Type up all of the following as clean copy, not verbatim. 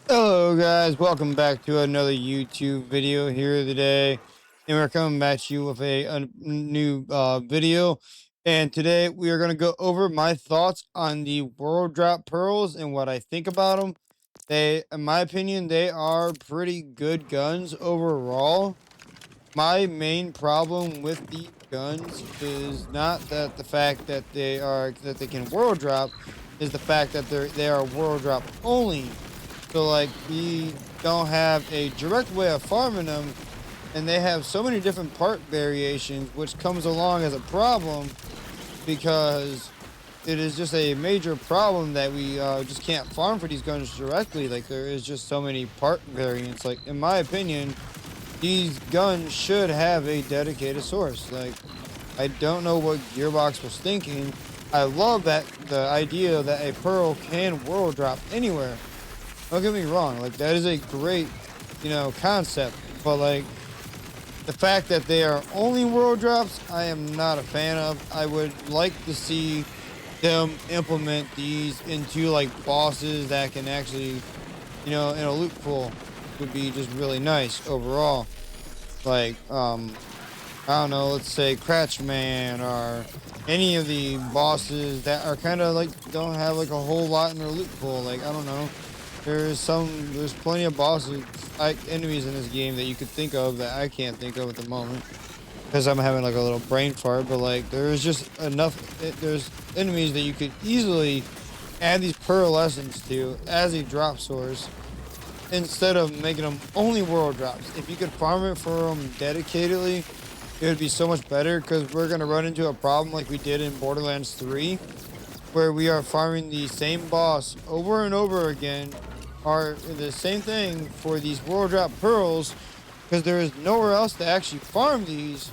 Hello guys, welcome back to another YouTube video here today. And we're coming back to you with a new video. And today we are going to go over my thoughts on the World Drop Pearls and what I think about them. In my opinion, they are pretty good guns overall. My main problem with these guns is not that the fact that they can world drop, is the fact that they are world drop only. So like we don't have a direct way of farming them, and they have so many different part variations, which comes along as a problem because it is just a major problem that we just can't farm for these guns directly. Like there is just so many part variants. Like in my opinion, these guns should have a dedicated source. Like I don't know what Gearbox was thinking. I love that the idea that a pearl can world drop anywhere. Don't get me wrong, like that is a great, concept. But like the fact that they are only world drops, I am not a fan of. I would like to see them implement these into like bosses that can actually, in a loot pool would be just really nice overall. Like, I don't know, let's say Cratchman or any of the bosses that are kind of like don't have like a whole lot in their loot pool. Like, I don't know. There's plenty of bosses, enemies in this game that you could think of that I can't think of at the moment because I'm having like a little brain fart. But like, there's just there's enemies that you could easily add these pearl essence to as a drop source instead of making them only world drops. If you could farm it for them dedicatedly, it would be so much better because we're gonna run into a problem like we did in Borderlands 3, where we are farming the same boss over and over again, are the same thing for these world drop pearls, because there is nowhere else to actually farm these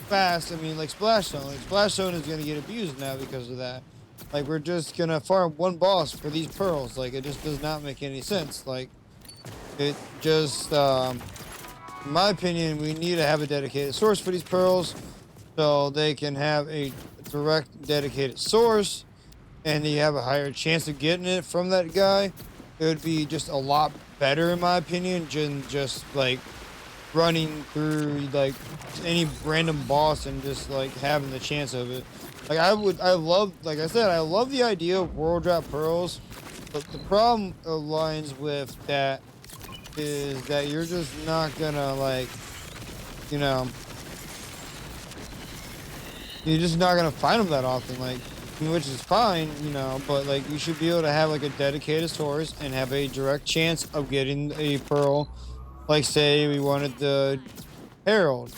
fast. I mean, like Splash Zone. Like Splash Zone is gonna get abused now because of that. Like we're just gonna farm one boss for these pearls. Like it just does not make any sense. Like it just, in my opinion, we need to have a dedicated source for these pearls so they can have a direct dedicated source and you have a higher chance of getting it from that guy. It would be just a lot better in my opinion than just like running through like any random boss and just like having the chance of it. Like I love, like I said, I love the idea of world drop pearls, but the problem aligns with that is that you're just not gonna like, you know, you're just not gonna find them that often. Like, which is fine, but like you should be able to have like a dedicated source and have a direct chance of getting a pearl. Like, say we wanted the Herald,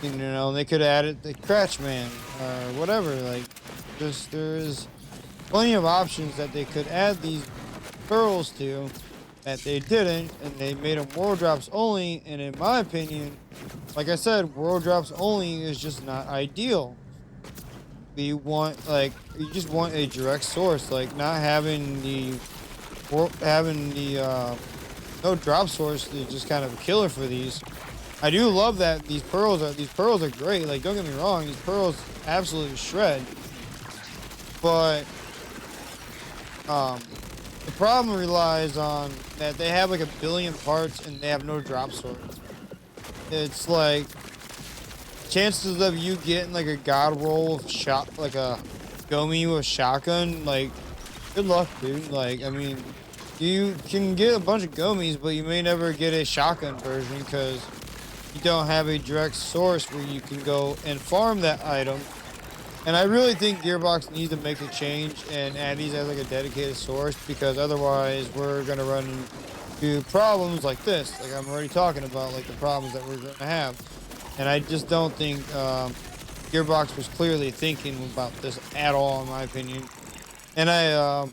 and they could add it the Cratchman or whatever. Like, just there's plenty of options that they could add these pearls to that they didn't, and they made them world drops only. And in my opinion, like I said, world drops only is just not ideal. You just want a direct source, like not having the no drop source is just kind of a killer for these. I do love that these pearls are great. Like, don't get me wrong, these pearls absolutely shred. But the problem relies on that they have like a billion parts and they have no drop source. It's like chances of you getting like a god roll of shot, like a Gomi with shotgun, like good luck, dude. Like, I mean, you can get a bunch of Gomis, but you may never get a shotgun version because you don't have a direct source where you can go and farm that item. And I really think Gearbox needs to make a change and add these as like a dedicated source, because otherwise we're gonna run into problems like this. Like I'm already talking about, like the problems that we're gonna have. And I just don't think Gearbox was clearly thinking about this at all, in my opinion. And I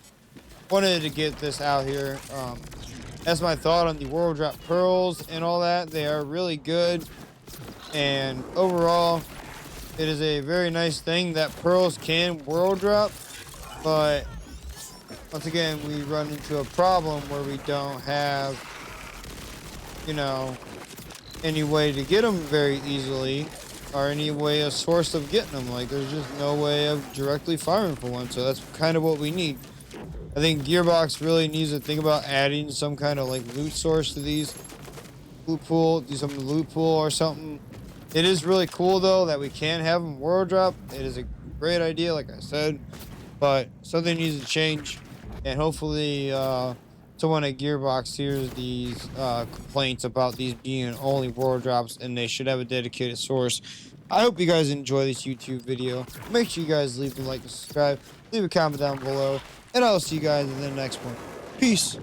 wanted to get this out here. That's my thought on the World Drop Pearls and all that. They are really good. And overall, it is a very nice thing that pearls can world drop. But once again, we run into a problem where we don't have, any way to get them very easily, or any way, a source of getting them. Like, there's just no way of directly farming for one. So that's kind of what we need. I think Gearbox really needs to think about adding some kind of like loot source to these loot pool, do some loot pool or something. It is really cool though that we can have them world drop. It is a great idea, like I said, but something needs to change, and hopefully, someone at Gearbox hears these complaints about these being only world drops, and they should have a dedicated source. I hope you guys enjoy this YouTube video. Make sure you guys leave a like and subscribe. Leave a comment down below, and I'll see you guys in the next one. Peace.